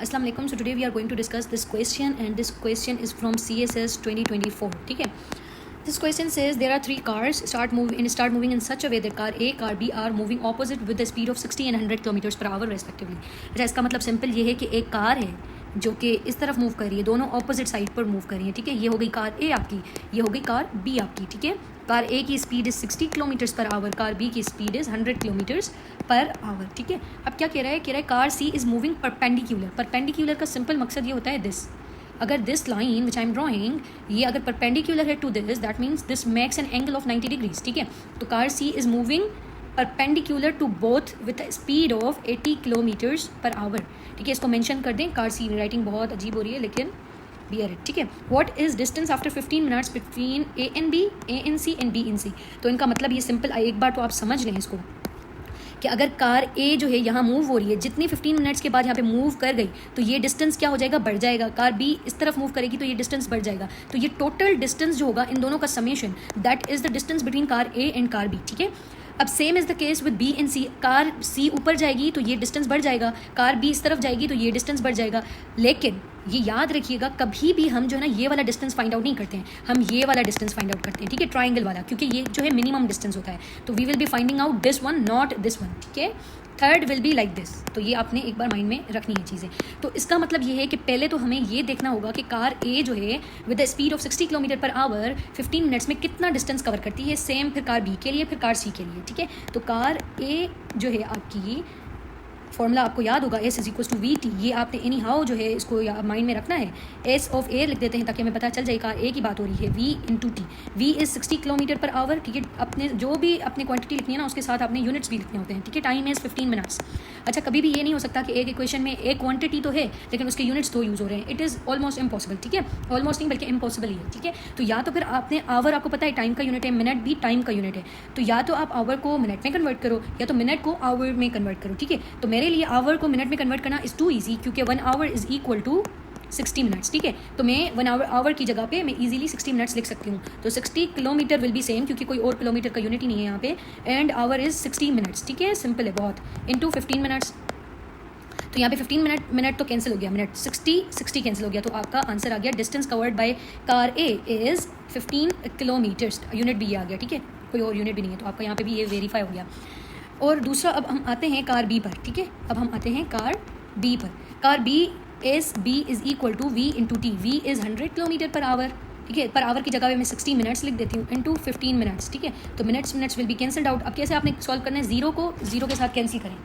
अस्सलाम वालेकुम. So today we are going to discuss this question and this question is from CSS 2024. ठीक है. This question says there are three cars start moving in such a way that car A, car B are moving opposite with the speed of 60 and 100 kilometres per our respectively. अच्छा, इसका मतलब simple ये है कि एक car है जो कि इस तरफ मूव कर रही है, दोनों ऑपोजिट साइड पर मूव कर रही है. ठीक है, ये हो गई कार ए आपकी, ये हो गई कार बी आपकी. ठीक है, कार ए की speed is 60 kilometres per hour, car B की speed is 100 kilometres per hour. ठीक है, अब क्या कह रहा है car C is moving perpendicular. Perpendicular का सिंपल मकसद ये होता है दिस, अगर this line which I am drawing ये अगर परपेंडिकुलर है to this, that means this makes an angle of 90 degrees. ठीक है, तो car C is moving perpendicular to both with speed of 80 kilometres per hour. ठीक है, इसको मेंशन कर दें. कार सी राइटिंग बहुत अजीब हो रही है लेकिन बियर इट. ठीक है, what is distance after 15 minutes between A and B, A and C and B in C. तो इनका मतलब ये सिंपल, एक बार तो आप समझ लें इसको कि अगर कार ए जो है यहाँ मूव हो रही है, जितनी 15 मिनट्स के बाद यहाँ पे मूव कर गई तो ये डिस्टेंस क्या हो जाएगा, बढ़ जाएगा. कार बी इस तरफ मूव करेगी तो ये डिस्टेंस बढ़ जाएगा. तो ये टोटल डिस्टेंस जो होगा इन दोनों का summation, that is the distance between car A and car B. ठीक है, अब same is the case with B and C. Car C ऊपर जाएगी तो ये डिस्टेंस बढ़ जाएगा, कार बी इस तरफ जाएगी तो ये डिस्टेंस बढ़ जाएगा. लेकिन ये याद रखिएगा कभी भी हम जो है ना ये वाला डिस्टेंस फाइंड आउट नहीं करते हैं, हम ये वाला डिस्टेंस फाइंड आउट करते हैं. ठीक है, ट्राइंगल वाला, क्योंकि ये जो है मिनिमम डिस्टेंस होता है. तो we will be finding out this one, not this one. ठीक है, third will be like this. तो ये आपने एक बार माइंड में रखनी है चीज़ें. तो इसका मतलब ये है कि पहले तो हमें ये देखना होगा कि कार ए जो है with the speed of 60 kilometre per our 15 minutes में कितना डिस्टेंस कवर करती है. सेम फिर कार बी के लिए, फिर कार सी के लिए. ठीक है, तो कार ए जो है आपकी, फॉर्मूला आपको याद होगा S इज वी टी. ये आपने एनी हाउ जो है इसको माइंड में रखना है. S ऑफ ए लिख देते हैं ताकि हमें पता चल जाए कार ए की बात हो रही है. V into T. V is 60 kilometre per hour. ठीक है, अपने जो भी अपने क्वांटिटी लिखनी है ना उसके साथ आपने यूनिट्स भी लिखने होते हैं. ठीक है, टाइम इज़ 15 मिनट्स. अच्छा, कभी भी ये नहीं हो सकता कि एक इक्वेशन में एक क्वांटिटी तो है लेकिन उसके यूनिट्स दो यूज़ हो रहे हैं. It is almost impossible. ठीक है, ऑलमोस्ट नहीं बल्कि इम्पॉसिबल ही है. ठीक है, तो या तो फिर आपने आवर, आपको पता है टाइम का यूनिट है, मिनट भी टाइम का यूनिट है, तो या तो आप आवर को मिनट में कन्वर्ट करो या तो मिनट को आवर में कन्वर्ट करो. ठीक है, तो मेरे लिए आवर को मिनट में कन्वर्ट करना इज़ टू ईजी, क्योंकि 1 hour is equal to 60 minutes. ठीक है, तो मैं 1 आवर की जगह पे मैं इजीली 60 मिनट्स लिख सकती हूँ. तो 60 किलोमीटर विल बी सेम, क्योंकि कोई और किलोमीटर का यूनिट ही नहीं है यहाँ पे, एंड आवर इज़ 60 मिनट्स. ठीक है, सिंपल है बहुत, इनटू 15 मिनट्स. तो यहाँ पे 15 मिनट तो कैंसिल हो गया, मिनट 60 कैंसिल हो गया. तो आपका आंसर आ गया distance covered by car A is 15 kilometres. Unit भी ये आ गया. ठीक है, कोई और यूनिट भी नहीं है, तो आपका यहाँ पे भी ये वेरीफाई हो गया. और दूसरा, अब हम आते हैं कार बी पर. ठीक है, अब हम आते हैं कार बी पर. Car B is equal to V into T. V is 100 kilometre per hour. ठीक है, पर आवर की जगह पे मैं 60 मिनट्स लिख देती हूँ इंटू 15 मिनट्स. ठीक है, तो minutes will be cancelled out. अब कैसे आपने सॉल्व करना है, जीरो को जीरो के साथ कैंसिल करें.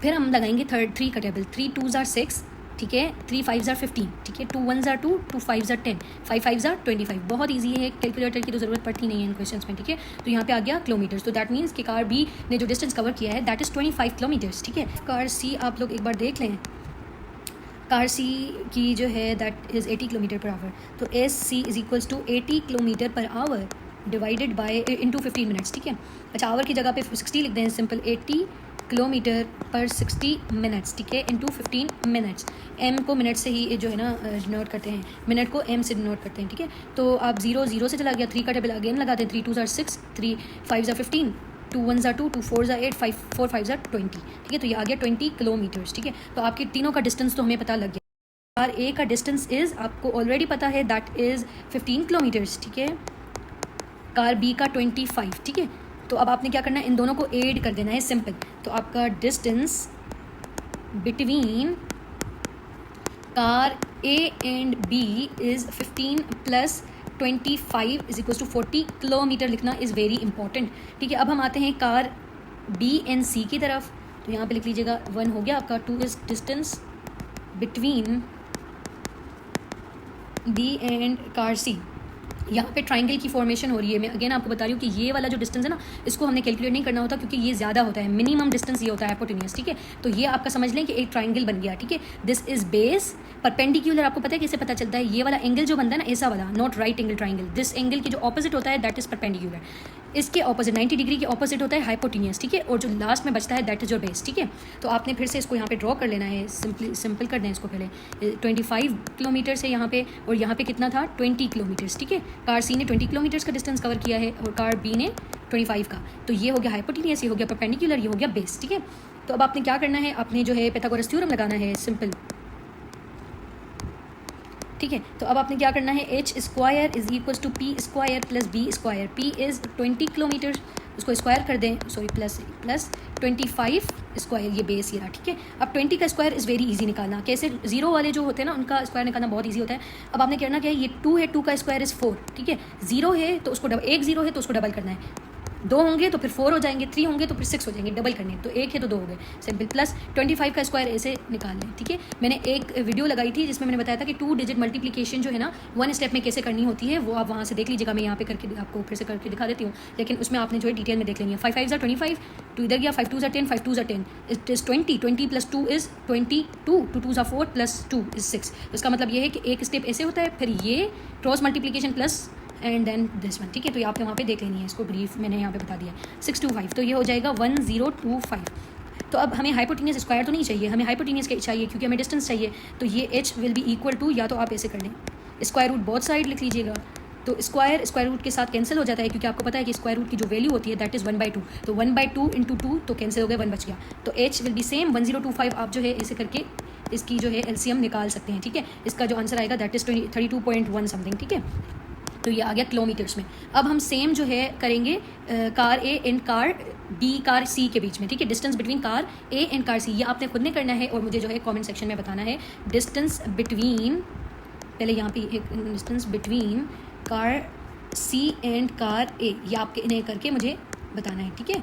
फिर हम लगाएंगे 3 का टेबल. 3 2s are 6. ठीक है, 3 5s are 15. ठीक है, 2 1s are 2, 2 5s are 10, 5 5s are 25. बहुत ईजी है, कैलकुलेटर की तो ज़रूरत पड़ती नहीं है इन क्वेश्चंस में. ठीक है, तो यहाँ पे आ गया किलोमीटर्स. तो दैट मीन्स कि कार बी ने जो डिस्टेंस कवर किया है दैट इज़ 25 किलोमीटर्स. ठीक है, कार सी आप लोग एक बार देख लें. कार सी की जो है that is 80 kilometre per hour. तो S C is equals to 80 kilometre per hour divided by into 15 minutes. ठीक है, अच्छा आवर की जगह पे 60 लिख दें, सिंपल 80 किलोमीटर पर 60 मिनट्स. ठीक है, इंटू 15 मिनट्स. एम को मिनट से ही जो है ना डिनोट करते हैं, मिनट को एम से डिनोट करते हैं. ठीक है, तो आप जीरो से चला गया. 3 का टेबल अगेन लगाते हैं. 3 2s are 6, 3 5s are 15, 2 1s are 2, 2 4s are 8, 4 5s are 20. ठीक है, तो ये आ गया 20 किलोमीटर्स. ठीक है, तो आपके तीनों का डिस्टेंस तो हमें पता लग गया. कार ए का डिस्टेंस इज़ आपको ऑलरेडी पता है, दैट इज़ 15 किलोमीटर्स. ठीक है, कार बी का 25. ठीक है, तो अब आपने क्या करना है, इन दोनों को ऐड कर देना है, सिंपल. तो आपका distance between car A and B is 15 plus 25 is equal to 40 kilometre. लिखना इज़ वेरी इंपॉर्टेंट. ठीक है, अब हम आते हैं कार बी एंड सी की तरफ. तो यहाँ पे लिख लीजिएगा 1 हो गया आपका. 2 is distance between B and car C. यहाँ पे ट्राइंगल की फॉर्मेशन हो रही है. मैं अगेन आपको बता रही हूँ कि ये वाला जो डिस्टेंस है ना इसको हमने कैलकुलेट नहीं करना होता, क्योंकि ये ज़्यादा होता है. मिनिमम डिस्टेंस ये होता है हाइपोटेन्यूस. ठीक है, तो ये आपका समझ लें कि एक ट्राइंगल बन गया. ठीक है, दिस इज बेस. परपेंडिकुलर आपको पता है कैसे पता चलता है, ये वाला एंगल जो बनता है ना ऐसा वाला, not right angle triangle. This angle के जो ऑपोजिट होता है दैट इज परपेंडिकुलर. इसके ऑपोजिट 90 डिग्री के ऑपोजिट होता है हाइपोटेन्यूस. ठीक है, और जो लास्ट में बचता है दैट इज योर बेस. ठीक है, तो आपने फिर से इसको यहाँ पे ड्रॉ कर लेना है. सिंपल कर दें इसको. पहले 25 किलोमीटर से यहाँ पे, और यहाँ पे कितना था 20 किलोमीटर्स. ठीक है, कार सी ने 20 किलोमीटर्स का डिस्टेंस कवर किया है और कार बी ने 25 का. तो ये हो गया हाइपोटेन्यूस, ये हो गया परपेंडिकुलर, ये हो गया बेस. ठीक है, तो अब आपने क्या करना है, आपने जो है पाइथागोरस थ्योरम लगाना है, सिंपल, ठीक है। तो अब आपने क्या करना है, H square is equal to P square plus B square. P is 20 kilometre, उसको स्क्वायर कर दें, सॉरी प्लस 25 स्क्वायर, ये बेस ये रहा, ठीक है। अब 20 का स्क्वायर इज़ वेरी इजी निकालना, कैसे, जीरो वाले जो होते हैं ना उनका स्क्वायर निकालना बहुत इजी होता है। अब आपने करना क्या है, ये 2 है, 2 का स्क्वायर इज़ 4, ठीक है। जीरो है तो उसको एक जीरो है तो उसको डबल करना है, 2 होंगे तो फिर 4 हो जाएंगे, 3 होंगे तो फिर 6 हो जाएंगे, डबल करने, तो 1 है तो 2 हो गए, सिंपल। प्लस 25 का स्क्वायर ऐसे निकाल लें, ठीक है। मैंने एक वीडियो लगाई थी जिसमें मैंने बताया था कि 2 डिजिट मल्टीप्लिकेशन जो है ना 1 स्टेप में कैसे करनी होती है, वो आप वहाँ से देख लीजिएगा, मैं यहाँ पे करके आपको फिर से करके दिखा देती हूँ, लेकिन उसमें आपने जो है डिटेल में देख लेनी है। 5 5 25, 2 इधर गया, 5 2 10, 5 2 10, it is 20, 20 plus 2 is 22, 2 2 4 plus 2 is 6। इसका मतलब ये है कि एक स्टेप ऐसे होता है, फिर ये cross multiplication plus and then this one, ठीक है। तो ये आपने वहाँ पे देख लेनी है, इसको ब्रीफ मैंने यहाँ पे बता दिया। 6 2 5, तो ये हो जाएगा 1025। तो अब हमें हाइपोटेन्यूस स्क्वायर तो नहीं चाहिए, हमें हाइपोटेन्यूस चाहिए क्योंकि हमें डिस्टेंस चाहिए। तो ये h will be equal to, या तो आप ऐसे कर लें, स्क्वायर रूट बोथ साइड लिख लीजिएगा, तो स्क्वायर रूट के साथ कैंसिल हो जाता है, क्योंकि आपको पता है कि स्क्वायर रूट की जो वैल्यू होती है दैट इज़ 1/2, तो 1/2 इंटू 2 तो कैंसिल हो गया, 1 बच गया। तो h विल बी सेम 1025, आप जो है ऐसे करके इसकी जो है एलसीएम निकाल सकते हैं, ठीक है। इसका जो आंसर आएगा दैट इज़ 32.1 समथिंग, ठीक है। तो ये आ गया किलोमीटर्स में। अब हम सेम जो है करेंगे car A and car B car C के बीच में, ठीक है। Distance between car A and car C, ये आपने खुद ने करना है और मुझे जो है कमेंट सेक्शन में बताना है। डिस्टेंस बिटवीन, पहले यहाँ पे एक distance between car C and car A, ये आपके इन्हें करके मुझे बताना है, ठीक है।